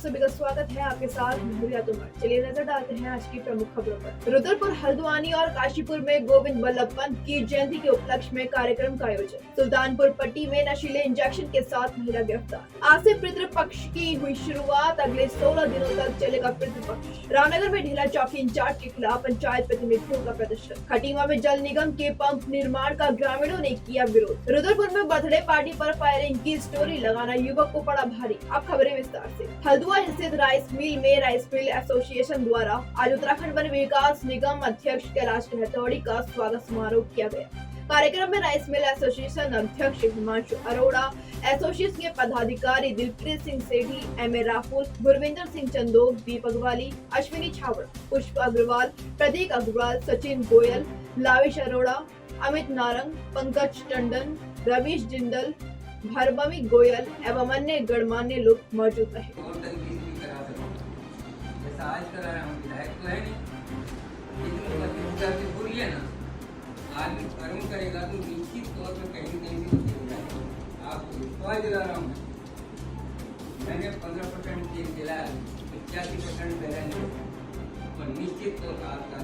सभी का स्वागत है। आपके साथ चलिए नजर डालते हैं आज की प्रमुख खबरों पर। रुद्रपुर, हल्द्वानी और काशीपुर में गोविंद बल्लभ पंत की जयंती के उपलक्ष्य में कार्यक्रम का आयोजन। सुल्तानपुर पट्टी में नशीले इंजेक्शन के साथ महिला गिरफ्तार। आज से पितृपक्ष की हुई शुरुआत, अगले 16 दिनों तक चलेगा पितृपक्ष। रामनगर में ढीला चौकी इंचार्ज के खिलाफ पंचायत प्रतिनिधियों का प्रदर्शन। खटीमा में जल निगम के पंप निर्माण का ग्रामीणों ने किया विरोध। रुद्रपुर में बर्थडे पार्टी पर फायरिंग की स्टोरी लगाना युवक को पड़ा भारी। अब खबरें विस्तार से। हल्द्वानी स्थित राइस मिल में राइस मिल एसोसिएशन द्वारा आज उत्तराखंड वन विकास निगम अध्यक्ष कैलाश कहतौड़ी का स्वागत समारोह किया गया। कार्यक्रम में राइस मिल एसोसिएशन अध्यक्ष हिमांशु अरोड़ा, एसोसिएशन के पदाधिकारी दिलप्रीत सिंह सेठी, एम.ए. राहुल, गुरविंदर सिंह चंदोक, दीपक वाली, अश्विनी छावड़, पुष्प अग्रवाल, प्रदीप अग्रवाल, सचिन गोयल, लाविश अरोड़ा, अमित नारंग, पंकज टंडन, रवीश जिंदल, भरबमी गोयल एवं अन्य गणमान्य लोग मौजूद रहे। आज करा रहा हूँ विधायक तो है नहीं, लेकिन बोलिए ना, आदमी कर्म करेगा तो निश्चित तौर पर कहीं कहीं से हो जाएगा। आपको विश्वास दिला रहा हूँ, मैंने 15% चेक दिला, 85% बैलेंस और निश्चित तौर पर आपका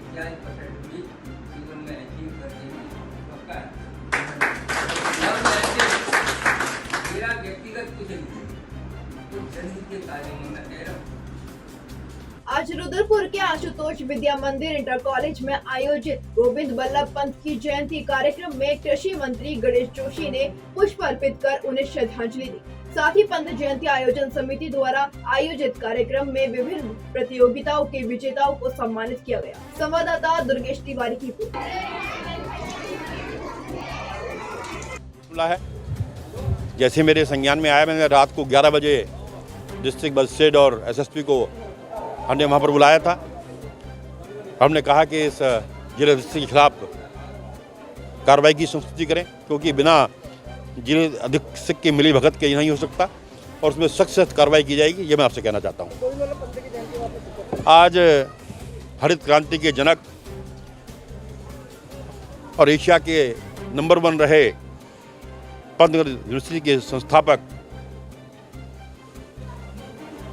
50% भी जीवन में अचीव करने में पक्का है। मेरा व्यक्तिगत कुछ नहीं, तो जनहित के कार्य में मैं कह रहा हूँ। आज रुद्रपुर के आशुतोष विद्या मंदिर इंटर कॉलेज में आयोजित गोविंद बल्लभ पंत की जयंती कार्यक्रम में कृषि मंत्री गणेश जोशी ने पुष्प अर्पित कर उन्हें श्रद्धांजलि दी। साथ ही पंत जयंती आयोजन समिति द्वारा आयोजित कार्यक्रम में विभिन्न प्रतियोगिताओं के विजेताओं को सम्मानित किया गया। संवाददाता दुर्गेश तिवारी की रिपोर्ट है। जैसे मेरे संज्ञान में आया, मैंने रात को 11 बजे डिस्ट्रिक्ट मजिस्ट्रेट और एसएसपी को हमने वहाँ पर बुलाया था। हमने कहा कि इस जिले अधीक्षक के खिलाफ कार्रवाई की संस्तुति करें, क्योंकि बिना जिले अधीक्षक की मिली भगत के नहीं हो सकता और उसमें सख्त से कार्रवाई की जाएगी, ये मैं आपसे कहना चाहता हूँ। आज हरित क्रांति के जनक और एशिया के नंबर 1 रहे पंतनगर यूनिवर्सिटी के संस्थापक,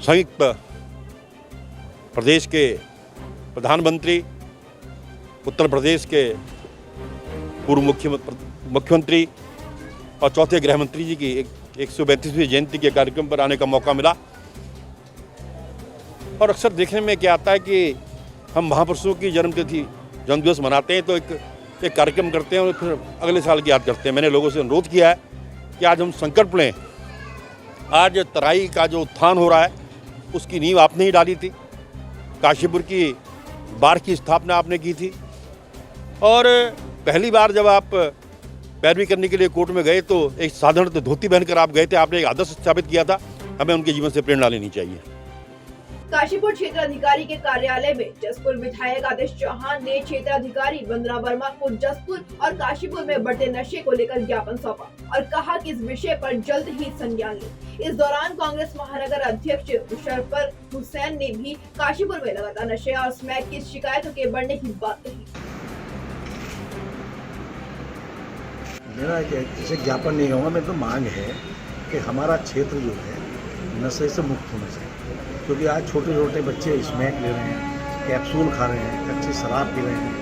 संयुक्त प्रदेश के प्रधानमंत्री, उत्तर प्रदेश के पूर्व मुख्यमंत्री और चौथे गृह मंत्री जी की 132वीं जयंती के कार्यक्रम पर आने का मौका मिला। और अक्सर देखने में क्या आता है कि हम महापुरुषों की जन्मदिवस मनाते हैं तो एक कार्यक्रम करते हैं और फिर अगले साल की याद करते हैं। मैंने लोगों से अनुरोध किया है कि आज हम संकल्प लें। आज तराई का जो उत्थान हो रहा है उसकी नींव आपने ही डाली थी, काशीपुर की बाढ़ की स्थापना आपने की थी, और पहली बार जब आप पैरवी करने के लिए कोर्ट में गए तो एक साधारण धोती पहनकर आप गए थे। आपने एक आदर्श स्थापित किया था, हमें उनके जीवन से प्रेरणा लेनी चाहिए। काशीपुर क्षेत्राधिकारी के कार्यालय में जसपुर विधायक आदेश चौहान ने क्षेत्राधिकारी वंदना वर्मा को जसपुर और काशीपुर में बढ़ते नशे को लेकर ज्ञापन सौंपा और कहा कि इस विषय पर जल्द ही संज्ञान ले। इस दौरान कांग्रेस महानगर अध्यक्ष मुशर्रफ हुसैन ने भी काशीपुर में लगातार नशे और स्मैक की शिकायतों के बढ़ने की बात कही। मेरा इसे ज्ञापन नहीं होगा, मेरी तो मांग है कि हमारा क्षेत्र जो है नशे से मुक्त होना चाहिए, क्योंकि आज छोटे छोटे बच्चे स्मैक ले रहे हैं, कैप्सूल खा रहे हैं, कच्ची शराब पी रहे हैं,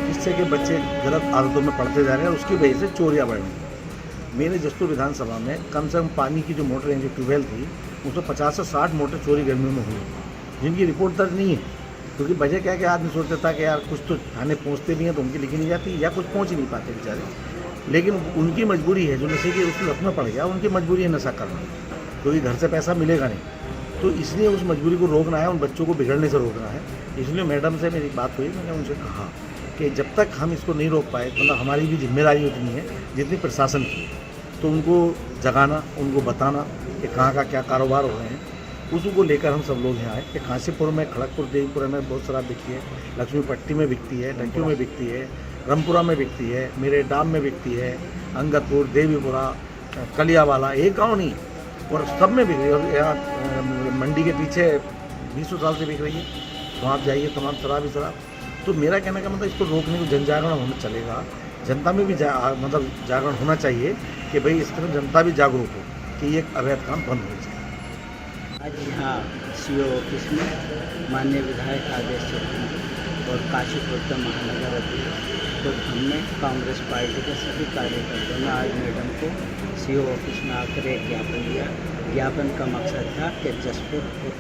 जिससे कि बच्चे गलत आदतों में पड़ते जा रहे हैं और उसकी वजह से चोरियाँ बढ़ रही हैं। मेरे जसपुर विधानसभा में कम से कम पानी की जो मोटर जो ट्यूबवेल थी उसमें 50 से 60 मोटर चोरी गर्मियों में हुई, जिनकी रिपोर्ट दर्ज नहीं है। क्योंकि वजह क्या है कि आदमी सोचता था कि यार कुछ तो थाने पहुँचते भी हैं तो उनकी लिखी नहीं जाती या कुछ पहुँच ही नहीं पाते बेचारे, लेकिन उनकी मजबूरी है जो नशे की उसकी लत में पड़ गया, उनकी मजबूरी है नशा करना, क्योंकि घर से पैसा मिलेगा नहीं। तो इसलिए उस मजबूरी को रोकना है, उन बच्चों को बिगड़ने से रोकना है। इसलिए मैडम से मेरी बात हुई, मैंने उनसे कहा कि जब तक हम इसको नहीं रोक पाए, मतलब हमारी भी जिम्मेदारी उतनी है जितनी प्रशासन की, तो उनको जगाना, उनको बताना कि कहाँ का क्या कारोबार हो रहे हैं, उसको लेकर हम सब लोग यहाँ आए कि काशीपुर में, खड़गपुर, देवीपुरा में बहुत शराब बिकती है, लक्ष्मी पट्टी में बिकती है, डंकियों में बिकती है, रामपुरा में बिकती है, मेरे डाम में बिकती है, अंगदपुर, देवीपुरा, कलियावाला, एक गाँव नहीं और सब में बिक रही है। और यहाँ मंडी के पीछे 20 साल से बिक रही है, वहाँ आप जाइए तमाम शराब ही शराब। तो मेरा कहने का मतलब इसको रोकने को जन जागरण होना चलेगा, जनता में भी मतलब जागरण होना चाहिए कि भाई इस तरह जनता भी जागरूक हो कि ये अवैध काम बंद हो जाए। आज यहाँ सीओ ऑफिस में माननीय विधायक आदेश चौधरी और काशीपुर का महानगर अध्यक्ष तो हमने कांग्रेस पार्टी के सभी कार्यकर्ताओं ने आज मैडम को सीओ ऑफिस में आकर एक ज्ञापन दिया। ज्ञापन का मकसद था कि जसपुर और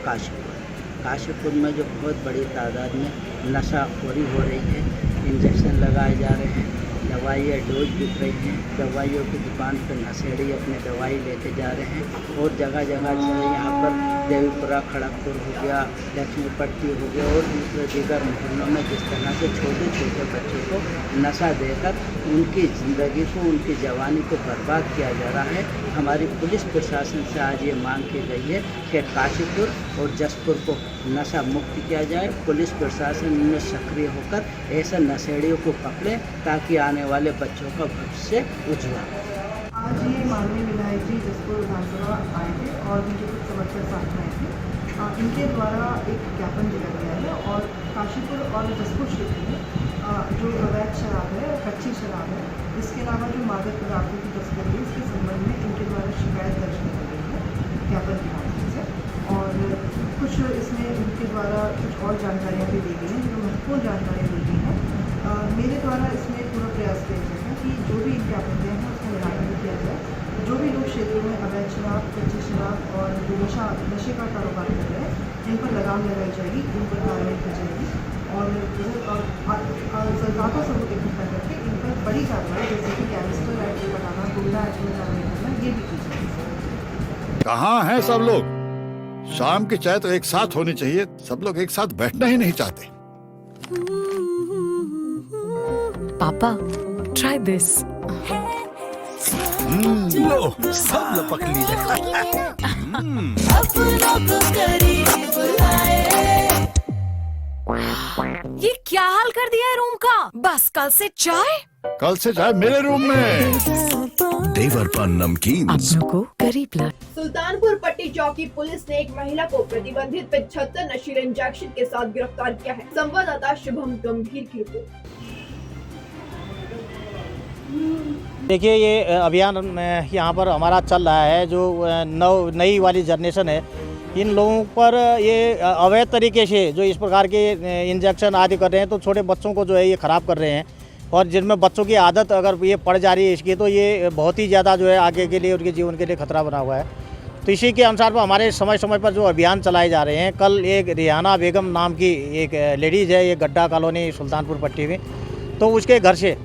काशीपुर में जो बहुत बड़ी तादाद में नशाखोरी हो रही है, इंजेक्शन लगाए जा रहे हैं, दवाइयाँ डोज बिक रही हैं, दवाइयों की दुकान पर नशेड़ी अपने दवाई लेके जा रहे हैं और जगह जगह जो है यहाँ पर देवीपुरा खड़गपुर हो गया, लक्ष्मीपट्टी हो गया और दूसरे दीगर मोहल्लों में जिस तरह से छोटे छोटे बच्चों को नशा देकर उनकी ज़िंदगी को, उनकी जवानी को बर्बाद किया जा रहा है। हमारी पुलिस प्रशासन से आज ये मांग की गई है कि काशीपुर और जसपुर को नशा मुक्त किया जाए। पुलिस प्रशासन इनमें सक्रिय होकर ऐसे नशेड़ियों को पकड़े ताकि आने वाले बच्चों का भविष्य उज्ज्वल हो। आज ये माननीय विधायक जी जसपुर विधानसभा आए थे और मुझे कुछ समर्थक साथ में आए थे। इनके द्वारा एक ज्ञापन दिया गया है और काशीपुर और जसपुर क्षेत्र में जो अवैध शराब है, कच्ची शराब है, इसके अलावा जो मादक पदार्थों की तस्करी है, इसके संबंध में इनके द्वारा शिकायत दर्ज की गई है ज्ञापन के माध्यम से। और कुछ इसमें इनके द्वारा कुछ और जानकारियाँ भी दी गई हैं, जो महत्वपूर्ण जानकारियाँ दी गई हैं। मेरे द्वारा इसमें पूरा प्रयास किया जाएगा कि जो भी ज्ञापन दिए हैं उसका निराकरण किया जाए। जो भी लोग क्षेत्रों में अवैध शराब, कच्ची शराब और जो नशे का कारोबार कर रहे हैं, इन पर लगाम लगाई जाएगी, इन पर कार्रवाई की जाएगी और ज़्यादा सबूत इकट्ठा करके इन पर बड़ी कार्रवाई जैसे कि कैंसर एक्ट में बनाना, गुंडा एक्ट में कार्रवाई करना, ये भी की जाएगी। कहाँ हैं सब लोग? शाम की चाय तो एक साथ होनी चाहिए, सब लोग एक साथ बैठना ही नहीं चाहते। पापा, try this. लो, सब लपक लिए। ये क्या हाल कर दिया है रूम का? बस कल से चाय? कल से चाय मेरे रूम में। देवरपन नमकीन अपनों को करीब ला। सुल्तानपुर पट्टी चौकी पुलिस ने एक महिला को प्रतिबंधित 75 नशीले इंजेक्शन के साथ गिरफ्तार किया है। संवाददाता शुभम गंभीर की रिपोर्ट। देखिए, ये अभियान यहाँ पर हमारा चल रहा है। जो नई वाली जनरेशन है, इन लोगों पर ये अवैध तरीके से जो इस प्रकार के इंजेक्शन आदि कर रहे हैं, तो छोटे बच्चों को जो है ये ख़राब कर रहे हैं। और जिनमें बच्चों की आदत अगर ये पड़ जा रही है इसकी, तो ये बहुत ही ज़्यादा जो है आगे के लिए, उनके जीवन के लिए खतरा बना हुआ है। तो इसी के अनुसार पर हमारे समय समय पर जो अभियान चलाए जा रहे हैं। कल एक रिहाना बेगम नाम की एक लेडीज़ है, ये गड्ढा कॉलोनी सुल्तानपुर पट्टी में, तो उसके घर से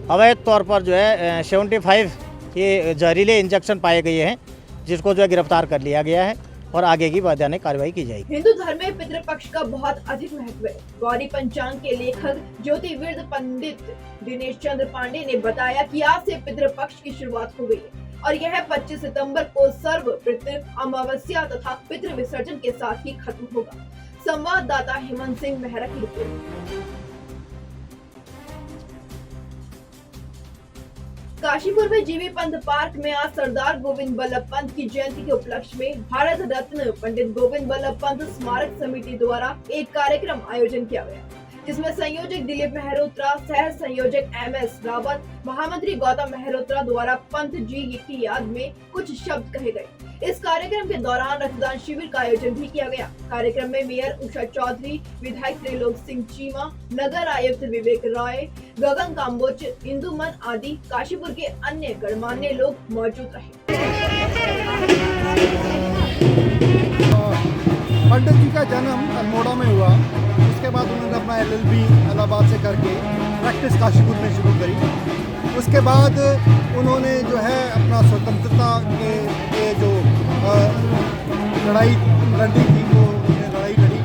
अवैध तौर पर जो है 75 ये जहरीले इंजेक्शन पाए गए हैं, जिसको जो है गिरफ्तार कर लिया गया है और आगे की वैधानिक कार्रवाई की जाएगी। हिंदू धर्म में पितृपक्ष का बहुत अधिक महत्व है। गौरी पंचांग के लेखक ज्योतिर्विद पंडित दिनेश चंद्र पांडे ने बताया कि आज से पितृपक्ष की शुरुआत हो गई है और यह 25 सितंबर को सर्व पितृ अमावस्या तथा पितृ विसर्जन के साथ ही खत्म होगा। संवाददाता हेमंत सिंह मेहरा की रिपोर्ट। काशीपुर में जीवी पंथ पार्क में आज सरदार गोविंद बल्लभ पंत की जयंती के उपलक्ष्य में भारत रत्न पंडित गोविंद बल्लभ पंत स्मारक समिति द्वारा एक कार्यक्रम आयोजन किया गया, जिसमें संयोजक दिलीप मेहरोत्रा, सह संयोजक MS रावत, महामंत्री गौतम मेहरोत्रा द्वारा पंत जी की याद में कुछ शब्द कहे गए। इस कार्यक्रम के दौरान रक्तदान शिविर का आयोजन भी किया गया। कार्यक्रम में मेयर उषा चौधरी, विधायक त्रिलोक सिंह चीमा, नगर आयुक्त विवेक रॉय, गगन काम्बोज, इंदुमन आदि काशीपुर के अन्य गणमान्य लोग मौजूद रहे। पंडित जी का जन्म अल्मोड़ा में हुआ। उसके बाद उन्होंने अपना LLB इलाहाबाद से करके प्रैक्टिस काशीपुर में शुरू करी। उसके बाद उन्होंने जो है अपना स्वतंत्रता के लिए जो लड़ाई लड़ी थी, वो लड़ाई लड़ी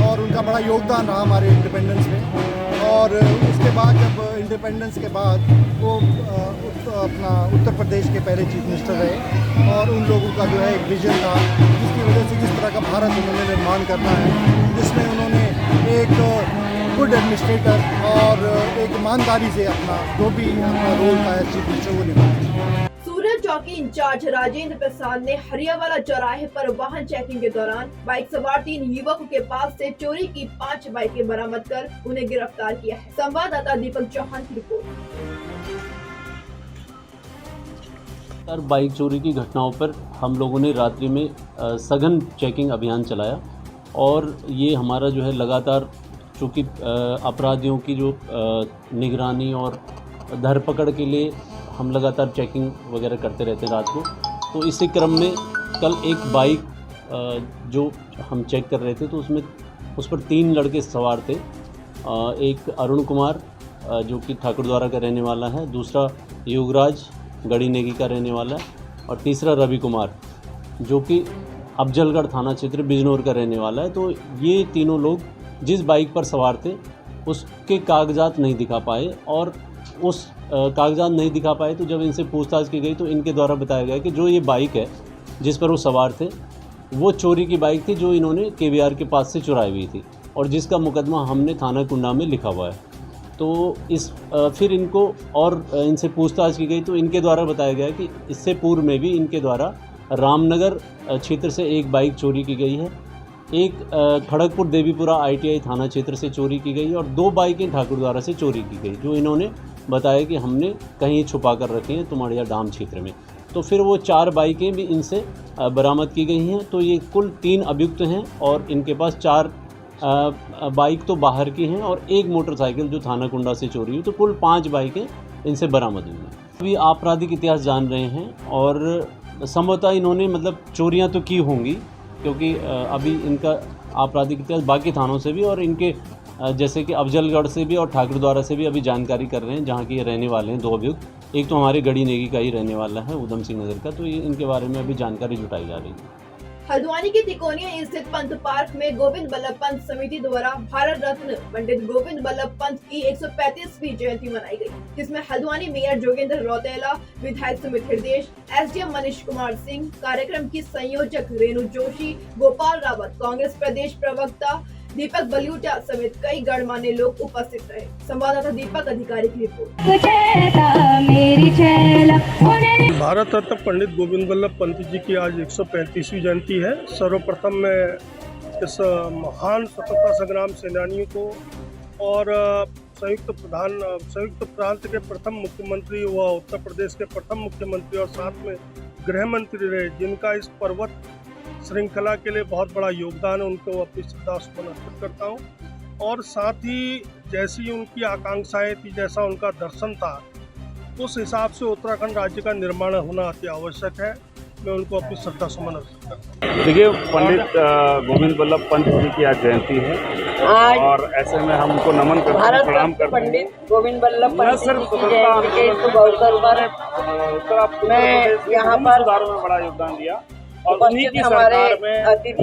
और उनका बड़ा योगदान रहा हमारे इंडिपेंडेंस में। और उसके बाद जब इंडिपेंडेंस के बाद वो अपना उत्तर प्रदेश के पहले चीफ मिनिस्टर रहे और उन लोगों का जो है एक विजन था, जिसकी वजह से जिस तरह का भारत उन्होंने निर्माण करना है, जिसमें उन्होंने एक गुड एडमिनिस्ट्रेटर और एक ईमानदारी से अपना जो भी अपना रोल था चीफ मिनिस्टर वो निभाया। सूरत चौकी इंचार्ज राजेंद्र प्रसाद ने हरियावाला चौराहे पर वाहन चेकिंग के दौरान बाइक सवार 3 युवकों के पास से चोरी की 5 बाइकें बरामद कर उन्हें गिरफ्तार किया है। संवाददाता दीपक चौहान की रिपोर्ट। बाइक चोरी की घटनाओं पर हम लोगों ने रात्रि में सघन चेकिंग अभियान चलाया और ये हमारा जो है लगातार, चूँकि अपराधियों की जो निगरानी और धरपकड़ के लिए हम लगातार चेकिंग वगैरह करते रहते हैं रात को। तो इसी क्रम में कल एक बाइक जो हम चेक कर रहे थे तो उस पर 3 लड़के सवार थे। एक अरुण कुमार जो कि ठाकुरद्वारा का रहने वाला है, दूसरा युगराज गढ़ी नेगी का रहने वाला है और तीसरा रवि कुमार जो कि अफजलगढ़ थाना क्षेत्र बिजनौर का रहने वाला है। तो ये तीनों लोग जिस बाइक पर सवार थे उसके कागजात नहीं दिखा पाए और उस कागजात नहीं दिखा पाए तो जब इनसे पूछताछ की गई तो इनके द्वारा बताया गया कि जो ये बाइक है जिस पर वो सवार थे वो चोरी की बाइक थी जो इन्होंने KVR के पास से चुराई हुई थी और जिसका मुकदमा हमने थाना कुंडा में लिखा हुआ है। तो फिर इनको और इनसे पूछताछ की गई तो इनके द्वारा बताया गया कि इससे पूर्व में भी इनके द्वारा रामनगर क्षेत्र से एक बाइक चोरी की गई है, एक खड़गपुर देवीपुरा ITI थाना क्षेत्र से चोरी की गई और 2 बाइकें ठाकुरद्वारा से चोरी की गई जो इन्होंने बताया कि हमने कहीं छुपा कर रखी हैं तुमाड़िया डाम क्षेत्र में। तो फिर वो 4 बाइकें भी इनसे बरामद की गई हैं। तो ये कुल 3 अभियुक्त हैं और इनके पास 4 बाइक तो बाहर की हैं और एक मोटरसाइकिल जो थाना कुंडा से चोरी हुई। तो कुल 5 बाइकें इनसे बरामद हुई हैं। अभी आपराधिक इतिहास जान रहे हैं और संभवतः इन्होंने मतलब चोरियां तो की होंगी क्योंकि अभी इनका आपराधिक इतिहास बाकी थानों से भी और इनके जैसे कि अफजलगढ़ से भी और ठाकुरद्वारा से भी अभी जानकारी कर रहे हैं जहाँ के ये रहने वाले हैं 2 अभियुक्त। एक तो हमारे गढ़ी नेगी का ही रहने वाला है उधम सिंह नगर का। तो ये इनके बारे में अभी जानकारी जुटाई जा रही है। हल्द्वानी के तिकोनिया स्थित पंत पार्क में गोविंद बल्लभ पंत समिति द्वारा भारत रत्न पंडित गोविंद बल्लभ पंत की 135वीं जयंती मनाई गई, जिसमें हल्द्वानी मेयर जोगेंद्र रौतेला, विधायक सुमित हृदय, SDM मनीष कुमार सिंह, कार्यक्रम की संयोजक रेणु जोशी, गोपाल रावत, कांग्रेस प्रदेश प्रवक्ता दीपक बलियूटा समेत कई गणमान्य लोग उपस्थित रहे। संवाददाता दीपक अधिकारी की रिपोर्ट। भारत रत्न पंडित गोविंद बल्लभ पंत जी की आज 135वीं जयंती है। सर्वप्रथम मैं इस महान स्वतंत्रता संग्राम सेनानियों को और संयुक्त प्रांत के प्रथम मुख्यमंत्री व उत्तर प्रदेश के प्रथम मुख्यमंत्री और साथ में गृह मंत्री रहे, जिनका इस पर्वत श्रृंखला के लिए बहुत बड़ा योगदान है, उनको अपनी श्रद्धासुमन अर्पित करता हूँ। और साथ ही जैसी उनकी आकांक्षाएं थी, जैसा उनका दर्शन था, उस हिसाब से उत्तराखंड राज्य का निर्माण होना अति आवश्यक है। मैं उनको अपनी श्रद्धासुमन अर्पित करता हूँ। देखिए, पंडित गोविंद बल्लभ पंत जी की आज जयंती है और ऐसे में हम उनको नमन करते हैं, प्रणाम करते हैं। पंडित गोविंद बल्लभ पंत जी की जयंती के शुभ अवसर पर मैं यहाँ पर सुधारों में बड़ा योगदान दिया और उन्हीं की सरकार में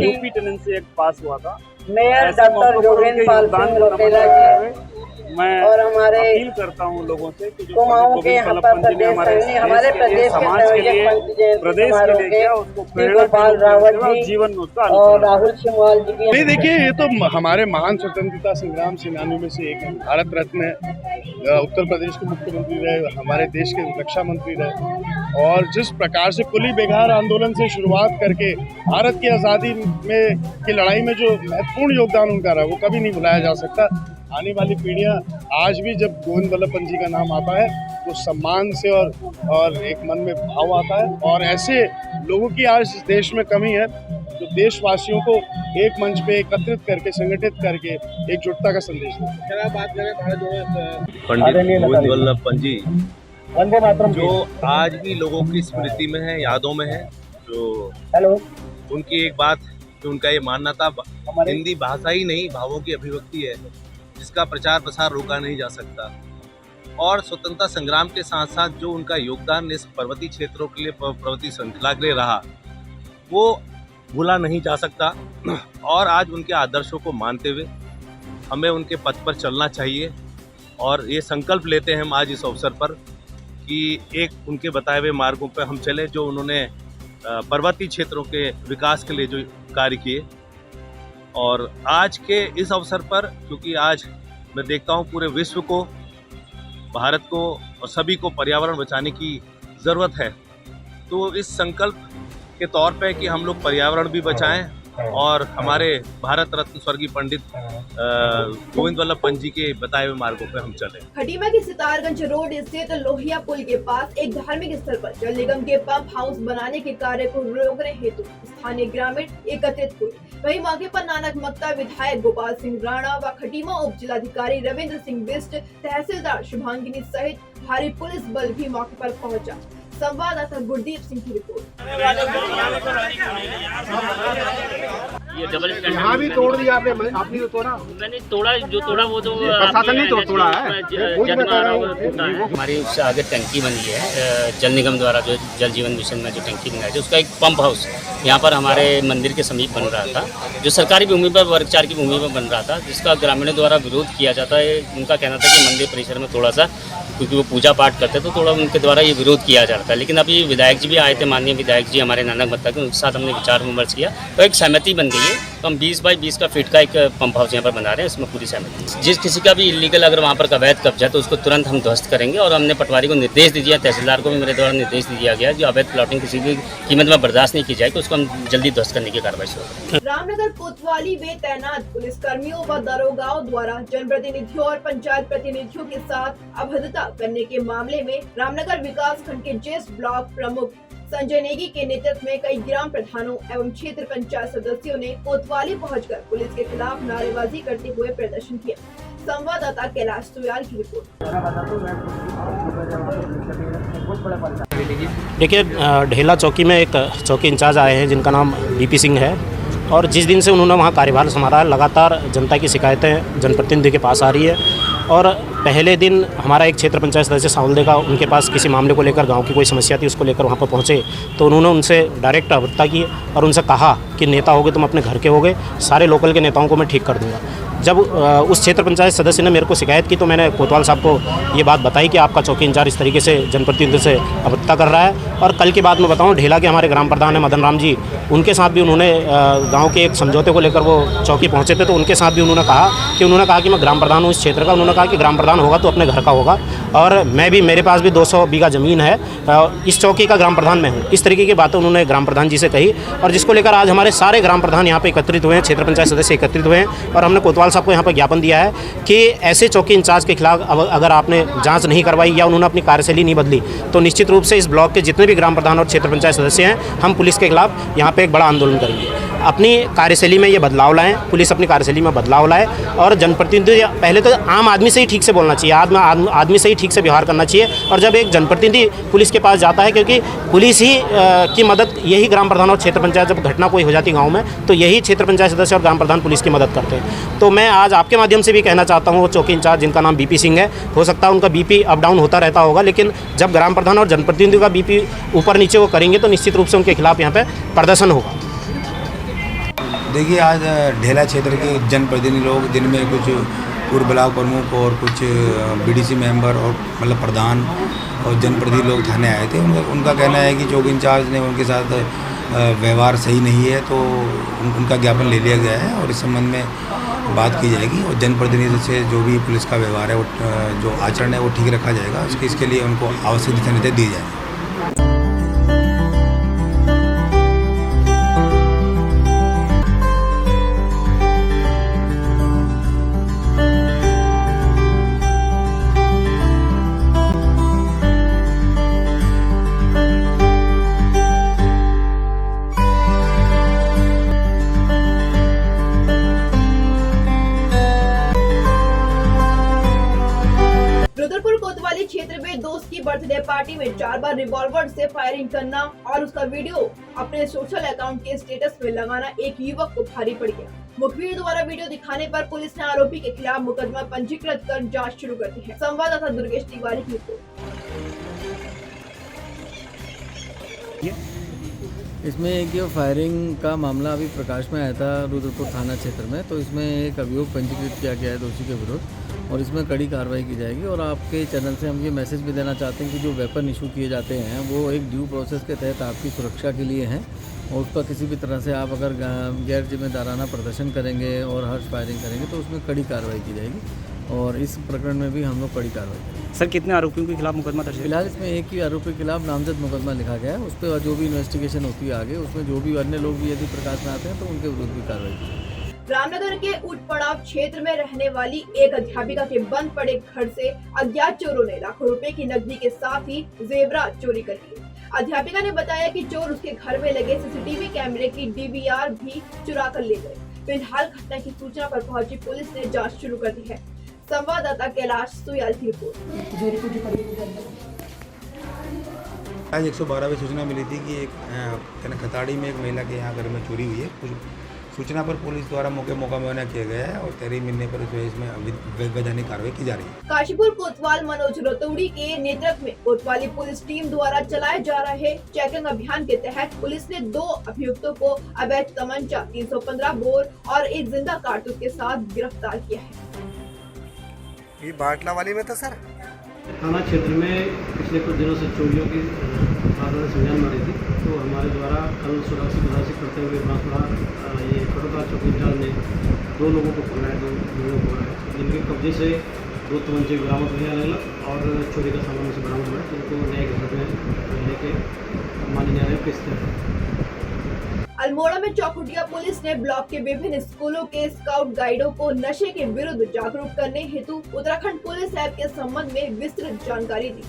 यूपी टेनेंसी एक्ट पास हुआ था। मेयर डॉक्टर जोगेंद्र पाल सिंह रौतेला जी मैं और हमारे अपील करता हूँ लोगों से कि जो कुमाऊं के हमारे प्रदेश समाज के लिए, प्रदेश के लिए क्या उसको गोपाल रावत जी जीवन में उसका और राहुल सिंहवाल जी की। नहीं, देखिए, ये तो हमारे महान स्वतंत्रता संग्राम सेनानियों में से एक है। भारत रत्न है, उत्तर प्रदेश के मुख्यमंत्री रहे, हमारे देश के रक्षा मंत्री रहे और जिस प्रकार से कुली बेगार आंदोलन से शुरुआत करके भारत की आज़ादी में की लड़ाई में जो महत्वपूर्ण योगदान उनका रहा वो कभी नहीं भुलाया जा सकता। आने वाली पीढ़ियां आज भी जब गोविंद बल्लभ पंत जी का नाम आता है तो सम्मान से और एक मन में भाव आता है। और ऐसे लोगों की आज इस देश में कमी है जो देशवासियों को एक मंच पे एकत्रित करके, संगठित करके एकजुटता का संदेश देते हैं। बात करें पंडित गोविंद बल्लभ पंत जी जो आज भी लोगों की स्मृति में है, यादों में है। जो उनकी एक बात कि उनका ये मानना था, हिंदी भाषा ही नहीं भावों की अभिव्यक्ति है जिसका प्रचार प्रसार रोका नहीं जा सकता। और स्वतंत्रता संग्राम के साथ साथ जो उनका योगदान इस पर्वतीय क्षेत्रों के लिए, पर्वतीय श्रृंखला के लिए रहा, वो भूला नहीं जा सकता। और आज उनके आदर्शों को मानते हुए हमें उनके पथ पर चलना चाहिए और ये संकल्प लेते हैं हम आज इस अवसर पर कि एक उनके बताए हुए मार्गों पर हम चलें जो उन्होंने पर्वतीय क्षेत्रों के विकास के लिए जो कार्य किए। और आज के इस अवसर पर, क्योंकि आज मैं देखता हूँ पूरे विश्व को, भारत को और सभी को पर्यावरण बचाने की ज़रूरत है, तो इस संकल्प के तौर पे कि हम लोग पर्यावरण भी बचाएं और हमारे भारत रत्न स्वर्गीय पंडित गोविंद वल्लभ पंत जी के बताए हुए मार्गों पर हम चले। खटीमा के सितारगंज रोड स्थित लोहिया पुल के पास एक धार्मिक स्थल पर जल निगम के पंप हाउस बनाने के कार्य को रोकने हेतु स्थानीय ग्रामीण एकत्रित हुए। वहीं मौके पर नानक मत्ता विधायक गोपाल सिंह राणा व खटीमा उप जिलाधिकारी रविंद्र सिंह बिष्ट, तहसीलदार शुभांगिनी सहित भारी पुलिस बल भी मौके पर पहुंचा। संवाददाता गुरदीप सिंह की रिपोर्ट। ये डबल स्टैंडर्ड यहाँ भी तोड़ दिया आपने, आपने तो तोड़ा? मैंने तोड़ा, जो तोड़ा वो तो प्रशासन ने तोड़ा है। हमारी उससे आगे टंकी बनी है जल निगम द्वारा, जो जल जीवन मिशन में जो टंकी बनाई थी, उसका एक पंप हाउस यहाँ पर हमारे मंदिर के समीप बन रहा था, जो सरकारी भूमि पर, वर्ग 4 की भूमि पर बन रहा था, जिसका ग्रामीणों द्वारा विरोध किया जाता है। उनका कहना था कि मंदिर परिसर में थोड़ा सा, क्योंकि वो पूजा पाठ करते तो थोड़ा उनके द्वारा ये विरोध किया जा रहा था। लेकिन अभी विधायक जी भी आए थे, माननीय विधायक जी हमारे नानक मत्ता के, उनके साथ हमने विचार विमर्श किया तो एक सहमति बन गई है। तो हम 20 बाई 20 का फीट का एक पंप हाउस यहाँ पर बना रहे हैं, इसमें पूरी सहमति। जिस किसी का भी इलीगल अगर वहाँ पर अवैध कब्जा तो उसको तुरंत हम ध्वस्त करेंगे। और हमने पटवारी को निर्देश दे दिया, तहसीलदार को भी मेरे द्वारा निर्देश दिया गया, जो अवैध प्लॉटिंग किसी भी कीमत में बर्दाश्त नहीं की जाएगी, उसको हम जल्दी ध्वस्त करने की कार्रवाई शुरू करेंगे। रामनगर कोतवाली में तैनात पुलिस कर्मियों व दरोगाओं द्वारा जनप्रतिनिधियों और पंचायत प्रतिनिधियों के साथ अभद्रता करने के मामले में रामनगर विकास खंड के जेस्ट ब्लॉक प्रमुख संजय नेगी के नेतृत्व में कई ग्राम प्रधानों एवं क्षेत्र पंचायत सदस्यों ने कोतवाली पहुंचकर पुलिस के खिलाफ नारेबाजी करते हुए प्रदर्शन किया। संवाददाता कैलाश सुयाल की रिपोर्ट। देखिए, ढेला चौकी में एक चौकी इंचार्ज आए हैं जिनका नाम बीपी सिंह है, और जिस दिन से उन्होंने वहाँ कार्यभार संभाला है, लगातार जनता की शिकायतें जनप्रतिनिधि के पास आ रही है। और पहले दिन हमारा एक क्षेत्र पंचायत सदस्य सावलदे का, उनके पास किसी मामले को लेकर, गांव की कोई समस्या थी, उसको लेकर वहाँ पर पहुँचे तो उन्होंने उनसे डायरेक्ट अभद्रता की और उनसे कहा कि नेता हो गए तुम अपने घर के हो गए, सारे लोकल के नेताओं को मैं ठीक कर दूँगा। जब उस क्षेत्र पंचायत सदस्य ने मेरे को शिकायत की तो मैंने कोतवाल साहब को ये बात बताई कि आपका चौकी इंचार्ज इस तरीके से जनप्रतिनिधि से अभद्रता कर रहा है। और कल की बात मैं बताऊं, ढेला के हमारे ग्राम प्रधान है मदन राम जी, उनके साथ भी उन्होंने गांव के एक समझौते को लेकर वो चौकी पहुंचे थे, तो उनके साथ भी उन्होंने कहा कि मैं ग्राम प्रधान हूँ इस क्षेत्र का। उन्होंने कहा कि ग्राम प्रधान होगा तो अपने घर का होगा, और मैं भी, मेरे पास भी 200 बीघा ज़मीन है, इस चौकी का ग्राम प्रधान मैं हूँ। इस तरीके की बातें उन्होंने ग्राम प्रधान जी से कही, और जिसको लेकर आज हमारे सारे ग्राम प्रधान यहाँ पर एकत्रित हुए हैं, क्षेत्र पंचायत सदस्य एकत्रित हुए हैं, और हमने कोतवाल साहब को यहाँ पर ज्ञापन दिया है कि ऐसे चौकी इंचार्ज के खिलाफ अगर आपने जांच नहीं करवाई या उन्होंने अपनी कार्यशैली नहीं बदली तो निश्चित रूप से इस ब्लॉक के जितने भी ग्राम प्रधान और क्षेत्र पंचायत सदस्य हैं, हम पुलिस के खिलाफ यहाँ पे एक बड़ा आंदोलन करेंगे। अपनी कार्यशैली में ये बदलाव लाएं, पुलिस अपनी कार्यशैली में बदलाव लाए, और जनप्रतिनिधि पहले तो आम आदमी से ही ठीक से बोलना चाहिए, आदमी से ही ठीक से व्यवहार करना चाहिए। और जब एक जनप्रतिनिधि पुलिस के पास जाता है, क्योंकि पुलिस ही की मदद, यही ग्राम प्रधान और क्षेत्र पंचायत, जब घटना कोई हो जाती है गाँव में तो यही क्षेत्र पंचायत सदस्य और ग्राम प्रधान पुलिस की मदद करते हैं। तो मैं आज आपके माध्यम से भी कहना चाहता हूँ, वो चौकी इंचार्ज जिनका नाम बीपी सिंह है, हो सकता है उनका बीपी अप डाउन होता रहता होगा, लेकिन जब ग्राम प्रधान और जनप्रतिनिधि का बीपी ऊपर नीचे वो करेंगे तो निश्चित रूप से उनके खिलाफ यहाँ पे प्रदर्शन होगा। देखिए, आज ढेला क्षेत्र के जनप्रतिनिधि लोग, जिनमें कुछ पूर्व ब्लॉक प्रमुख और कुछ बीडीसी मेंबर और मतलब प्रधान और जनप्रतिनिधि लोग थाने आए थे। उनका कहना है कि चौकी इंचार्ज ने उनके साथ व्यवहार सही नहीं है, तो उनका ज्ञापन ले लिया गया है और इस संबंध में बात की जाएगी, और जनप्रतिनिधि से जो भी पुलिस का व्यवहार है, वो जो आचरण है वो ठीक रखा जाएगा। इसके लिए उनको आवश्यक दिशा निर्देश दिए जाएंगे। रुद्रपुर कोतवाली क्षेत्र में दोस्त की बर्थडे पार्टी में 4 बार रिवॉल्वर से फायरिंग करना और उसका वीडियो अपने सोशल अकाउंट के स्टेटस में लगाना एक युवक को भारी पड़ गया। मुखबिर द्वारा वीडियो दिखाने पर पुलिस ने आरोपी के खिलाफ मुकदमा पंजीकृत कर जांच शुरू कर दी है। संवाददाता दुर्गेश तिवारी की रिपोर्ट। इसमें एक ये फायरिंग का मामला अभी प्रकाश में आया था रुद्रपुर थाना क्षेत्र में, तो इसमें एक अभियोग पंजीकृत किया गया है दोषी के विरुद्ध, और इसमें कड़ी कार्रवाई की जाएगी। और आपके चैनल से हम ये मैसेज भी देना चाहते हैं कि जो वेपन इशू किए जाते हैं वो एक ड्यू प्रोसेस के तहत आपकी सुरक्षा के लिए हैं, और उसका किसी भी तरह से आप अगर गैर जिम्मेदाराना प्रदर्शन करेंगे और हर्ष फायरिंग करेंगे तो उसमें कड़ी कार्रवाई की जाएगी। और इस प्रकरण में भी हम लोग कड़ी कार्रवाई करेंगे। सर कितने आरोपियों के खिलाफ मुकदमा दर्ज है? फिलहाल इसमें एक ही आरोपी के खिलाफ नामजद मुकदमा लिखा गया है। उस पर जो भी इन्वेस्टिगेशन होती है आगे, उसमें जो भी अन्य लोग भी यदि प्रकाश में आते हैं तो उनके विरुद्ध भी कार्रवाई की। रामनगर के ऊट-पड़ाव क्षेत्र में रहने वाली एक अध्यापिका के बंद पड़े घर से अज्ञात चोरों ने लाखों रुपए की नकदी के साथ ही जेवरात चोरी कर लिए। अध्यापिका ने बताया कि चोर उसके घर में लगे सीसीटीवी कैमरे की डीवीआर भी चुरा कर ले गए। फिलहाल घटना की सूचना पर पहुंची पुलिस ने जांच शुरू कर दी है। संवाददाता कैलाश सुयाल की रिपोर्ट। आज 112 पे सूचना मिली थी कि एक खताड़ी में एक महिला के यहाँ घर में चोरी हुई है। कुछ सूचना पर पुलिस द्वारा मौका मुआयना किया गया है और तहरीर मिलने पर इसमें वैधानिक कार्रवाई की जा रही है। काशीपुर कोतवाल मनोज रतौड़ी के नेतृत्व में कोतवाली पुलिस टीम द्वारा चलाए जा रहे चेकिंग अभियान के तहत पुलिस ने 2 अभियुक्तों को अवैध तमंचा 315 बोर और एक जिंदा कारतूस के साथ गिरफ्तार किया है। ये बाटला वाली में था सर। थाना क्षेत्र में पिछले कुछ दिनों से चोरियों की संज्ञान मारी थी, तो हमारे द्वारा कल सुरक्षा करते हुए बांसवाड़ा ये छोटा चौकी इंचार्ज ने 2 लोगों को पकड़ा है, 2 लोगों को पकड़ा है, जिनके कब्जे से 2 तमंचे बरामद हुए अलग और चोरी का सामान से बरामद हुआ है, जिनको न्यायिक हिरासत में लेके माननीय न्यायालय पेश किया। अल्मोड़ा में चौखुटिया पुलिस ने ब्लॉक के विभिन्न स्कूलों के स्काउट गाइडों को नशे के विरुद्ध जागरूक करने हेतु उत्तराखंड पुलिस ऐप के संबंध में विस्तृत जानकारी दी।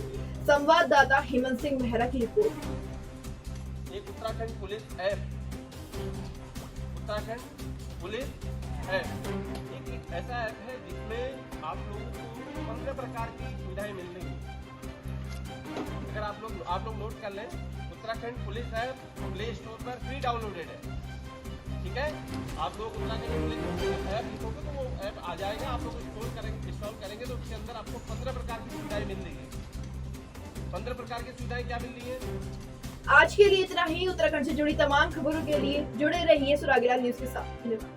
संवाददाता हेमंत सिंह मेहरा की रिपोर्ट। एक उत्तराखंड पुलिस ऐप एक ऐसा ऐप है जिसमें आप लोगों को 15 प्रकार की सुविधाएं मिल रही हैं। अगर आप लोग नोट कर लें, Uttarakhand police app play store पर फ्री डाउनलोडेड है। ठीक है, आप लोग उत्तराखंड पुलिस ऐप लिखोगे तो वो ऐप आ जाएगा। आप लोग इंस्टॉल करेंगे तो उसके अंदर आपको 15 प्रकार की सुविधाएं मिल रही है। 15 प्रकार की सुविधाएं क्या मिल रही है? आज के लिए इतना ही। उत्तराखंड से जुड़ी तमाम खबरों के लिए जुड़े रहिए सुरागीलाल न्यूज के साथ। धन्यवाद।